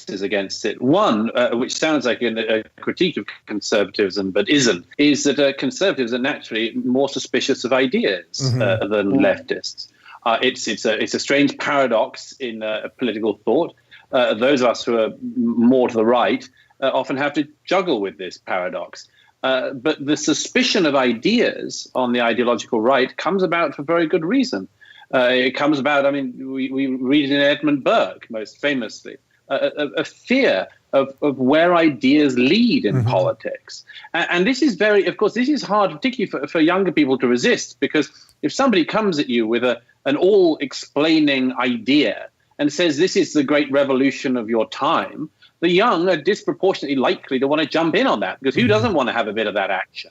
biases against it. One, which sounds like a critique of conservatism, but isn't, is that conservatives are naturally more suspicious of ideas than leftists. It's a strange paradox in political thought. Those of us who are more to the right often have to juggle with this paradox. But the suspicion of ideas on the ideological right comes about for very good reason. It comes about, I mean, we read it in Edmund Burke, most famously, a fear of where ideas lead in politics. And this is of course, this is hard, particularly for younger people to resist, because if somebody comes at you with an all-explaining idea and says this is the great revolution of your time, the young are disproportionately likely to want to jump in on that, because who doesn't want to have a bit of that action?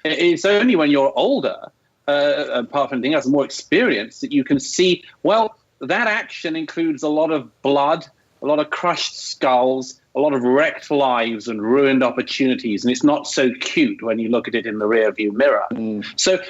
It's only when you're older, apart from anything else, more experienced, that you can see, well, that action includes a lot of blood, a lot of crushed skulls, a lot of wrecked lives and ruined opportunities. And it's not so cute when you look at it in the rearview mirror. So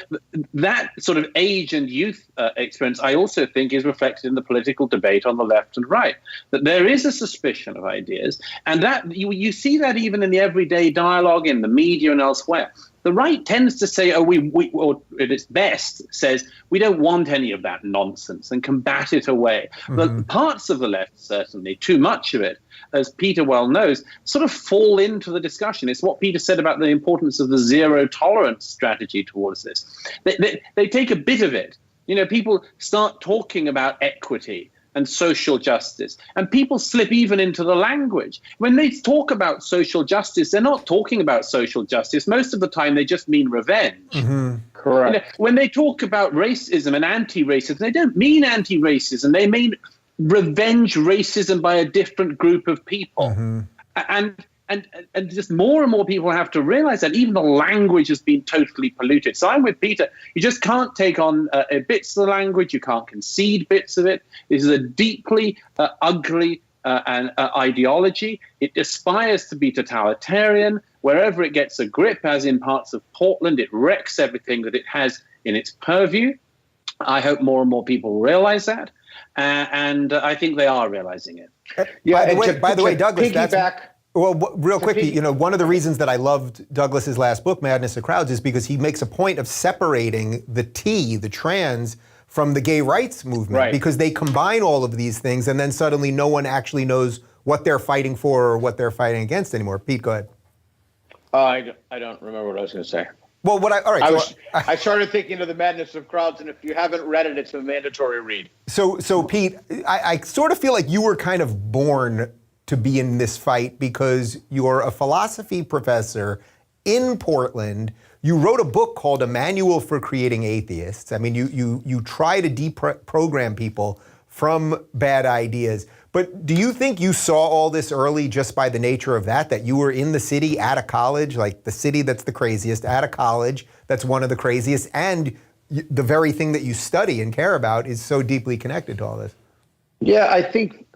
that sort of age and youth experience, I also think, is reflected in the political debate on the left and right, that there is a suspicion of ideas. And that you see that even in the everyday dialogue in the media and elsewhere. The right tends to say, or at its best says, we don't want any of that nonsense, and combat it away. But parts of the left, certainly, too much of it, as Peter well knows, sort of fall into the discussion. It's what Peter said about the importance of the zero tolerance strategy towards this. They take a bit of it. You know, people start talking about equity and social justice, and people slip even into the language. When they talk about social justice, they're not talking about social justice. Most of the time, they just mean revenge. Correct. You know, when they talk about racism and anti-racism, they don't mean anti-racism. They mean revenge racism by a different group of people. And just more and more people have to realize that even the language has been totally polluted. So I'm with Peter. You just can't take on bits of the language. You can't concede bits of it. This is a deeply ugly ideology. It aspires to be totalitarian. Wherever it gets a grip, as in parts of Portland, it wrecks everything that it has in its purview. I hope more and more people realize that. And I think they are realizing it. By the way, Douglas, well, real quickly, you know, one of the reasons that I loved Douglas's last book, Madness of Crowds, is because he makes a point of separating the trans, from the gay rights movement, because they combine all of these things, and then suddenly no one actually knows what they're fighting for or what they're fighting against anymore. Pete, go ahead. I don't remember what I was going to say. Well, I started thinking of the Madness of Crowds, and if you haven't read it, it's a mandatory read. So Pete, I sort of feel like you were kind of born to be in this fight because you're a philosophy professor in Portland. You wrote a book called A Manual for Creating Atheists. I mean, you try to deprogram people from bad ideas. But do you think you saw all this early just by the nature of that you were in the city at a college, like the city that's the craziest, at a college that's one of the craziest, and the very thing that you study and care about is so deeply connected to all this? Yeah, I think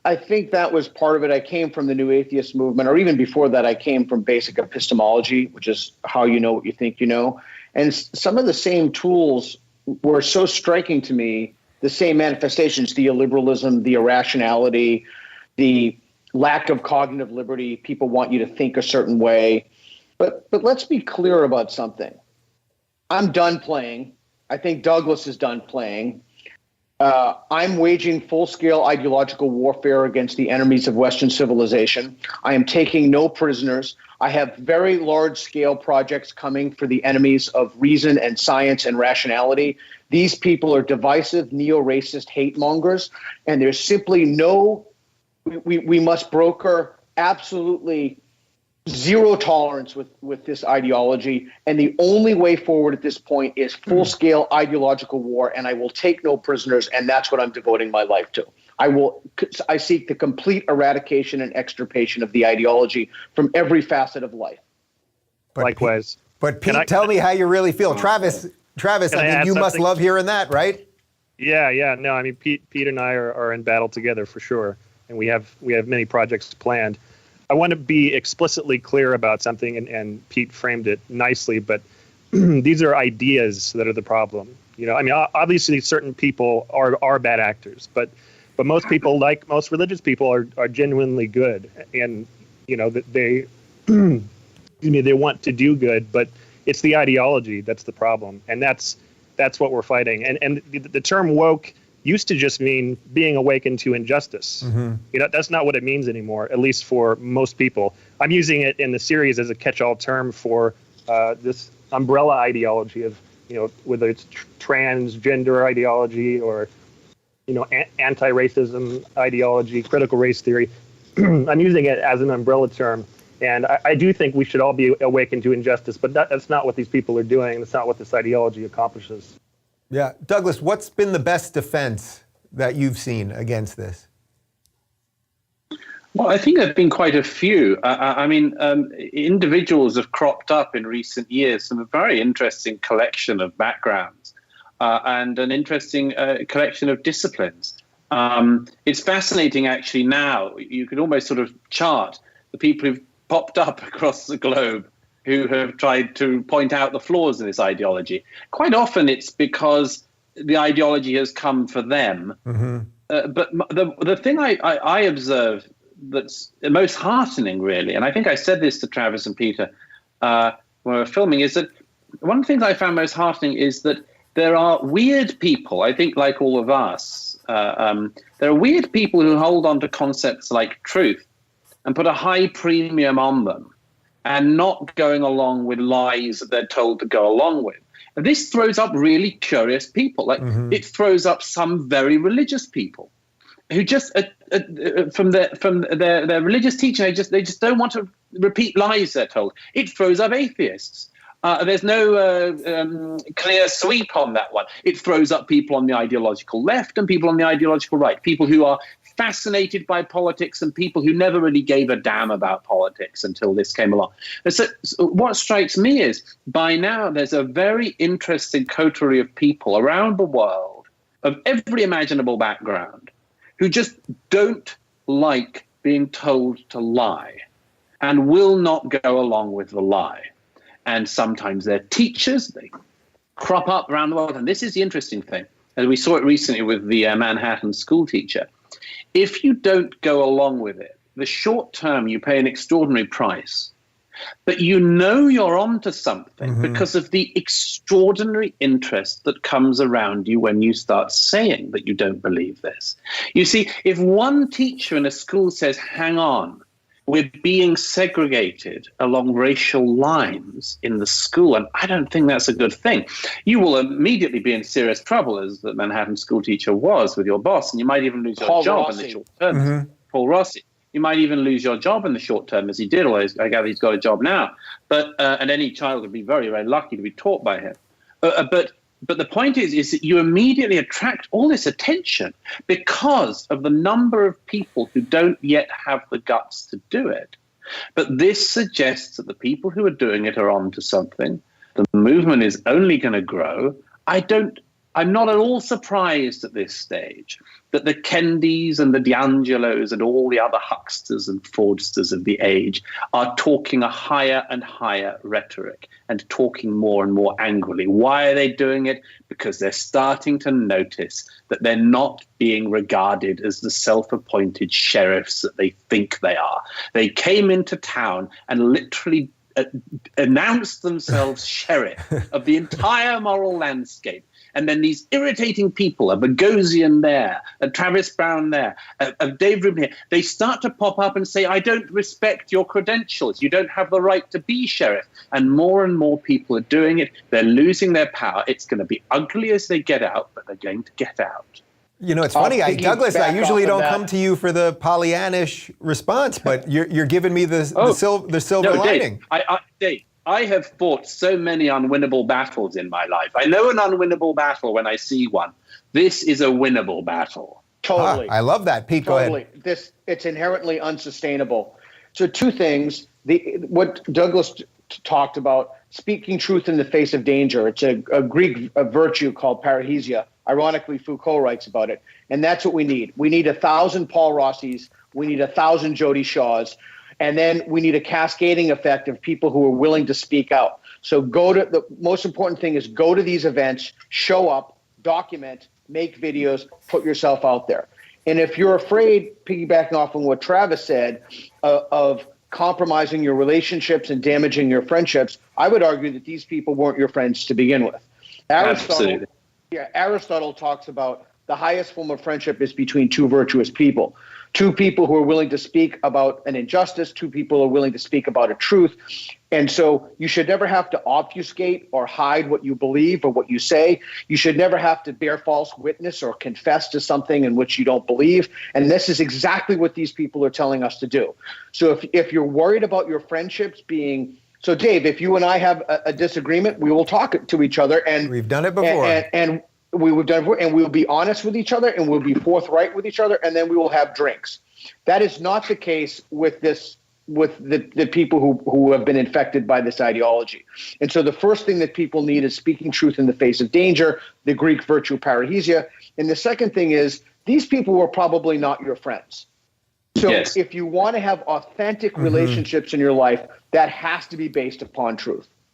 that was part of it. I came from the New Atheist movement, or even before that, I came from basic epistemology, which is how you know what you think you know. And some of the same tools were so striking to me, the same manifestations, the illiberalism, the irrationality, the lack of cognitive liberty. People want you to think a certain way. But let's be clear about something. I'm done playing. I think Douglas is done playing. I'm waging full-scale ideological warfare against the enemies of Western civilization. I am taking no prisoners. I have very large-scale projects coming for the enemies of reason and science and rationality. These people are divisive, neo-racist hate mongers, and there's simply we must broker absolutely zero tolerance with this ideology, and the only way forward at this point is full-scale ideological war, and I will take no prisoners, and that's what I'm devoting my life to. I seek the complete eradication and extirpation of the ideology from every facet of life. Likewise. But Pete, tell me how you really feel. Travis, I mean, you must love hearing that, right? Yeah. No, I mean, Pete and I are in battle together for sure, and we have many projects planned. I want to be explicitly clear about something, and Pete framed it nicely, but these are ideas that are the problem. You know, I mean, obviously certain people are bad actors, but But most people, like most religious people, are genuinely good, and that they they want to do good, but it's the ideology that's the problem, and that's what we're fighting. And the term woke used to just mean being awakened to injustice. That's not what it means anymore, at least for most people. I'm using it in the series as a catch-all term for this umbrella ideology of, whether it's transgender ideology or, anti-racism ideology, critical race theory. I'm using it as an umbrella term. And I do think we should all be awakened to injustice, but that's not what these people are doing. That's not what this ideology accomplishes. Yeah. Douglas, what's been the best defense that you've seen against this? Well, I think there have been quite a few. Individuals have cropped up in recent years from a very interesting collection of backgrounds and an interesting collection of disciplines. It's fascinating, actually, now. You could almost sort of chart the people who've popped up across the globe who have tried to point out the flaws in this ideology. Quite often it's because the ideology has come for them. But the thing I observe that's most heartening, really, and I think I said this to Travis and Peter when we were filming, is that one of the things I found most heartening is that there are weird people, I think like all of us, there are weird people who hold on to concepts like truth and put a high premium on them and not going along with lies that they're told to go along with. And this throws up really curious people. It throws up some very religious people who just, from their religious teaching, they just don't want to repeat lies they're told. It throws up atheists. There's no clear sweep on that one. It throws up people on the ideological left and people on the ideological right, people who are fascinated by politics and people who never really gave a damn about politics until this came along. And so what strikes me is by now there's a very interesting coterie of people around the world of every imaginable background who just don't like being told to lie and will not go along with the lie. And sometimes they're teachers, they crop up around the world. And this is the interesting thing. And we saw it recently with the Manhattan school teacher. If you don't go along with it, the short term, you pay an extraordinary price. But you're onto something because of the extraordinary interest that comes around you when you start saying that you don't believe this. You see, if one teacher in a school says, hang on, we're being segregated along racial lines in the school, and I don't think that's a good thing, you will immediately be in serious trouble, as the Manhattan school teacher was with your boss, and you might even lose your job in the short term. Paul Rossi. You might even lose your job in the short term, as he did, although I gather he's got a job now. But and any child would be very, very lucky to be taught by him. But the point is that you immediately attract all this attention because of the number of people who don't yet have the guts to do it. But this suggests that the people who are doing it are onto something. The movement is only going to grow. I'm not at all surprised at this stage that the Kendys and the D'Angelos and all the other hucksters and fraudsters of the age are talking a higher and higher rhetoric and talking more and more angrily. Why are they doing it? Because they're starting to notice that they're not being regarded as the self-appointed sheriffs that they think they are. They came into town and literally announced themselves sheriff of the entire moral landscape. And then these irritating people, a Boghossian there, a Travis Brown there, a Dave Rubin here, they start to pop up and say, I don't respect your credentials. You don't have the right to be sheriff. And more people are doing it. They're losing their power. It's going to be ugly as they get out, but they're going to get out. You know, it's funny, Douglas, I usually don't come to you for the Pollyannish response, but you're giving me the silver lining. Dave, I have fought so many unwinnable battles in my life. I know an unwinnable battle when I see one. This is a winnable battle. Totally. I love that. Pete, go ahead. It's inherently unsustainable. So two things. What Douglas talked about, speaking truth in the face of danger. It's a Greek virtue called parrhesia. Ironically, Foucault writes about it. And that's what we need. We need 1,000 Paul Rossis. We need 1,000 Jody Shaws. And then we need a cascading effect of people who are willing to speak out. So the most important thing is go to these events, show up, document, make videos, put yourself out there. And if you're afraid, piggybacking off on what Travis said, of compromising your relationships and damaging your friendships, I would argue that these people weren't your friends to begin with. Aristotle talks about the highest form of friendship is between two virtuous people. Two people who are willing to speak about an injustice, two people who are willing to speak about a truth. And so you should never have to obfuscate or hide what you believe or what you say. You should never have to bear false witness or confess to something in which you don't believe. And this is exactly what these people are telling us to do. So if you're worried about your friendships being – so, Dave, if you and I have a disagreement, we will talk to each other. And we've done it before. And we would done, and we'll be honest with each other, and we'll be forthright with each other, and then we will have drinks. That is not the case with the people who have been infected by this ideology. And so the first thing that people need is speaking truth in the face of danger, the Greek virtue parrhesia. And the second thing is these people were probably not your friends. So if you want to have authentic relationships in your life, that has to be based upon truth.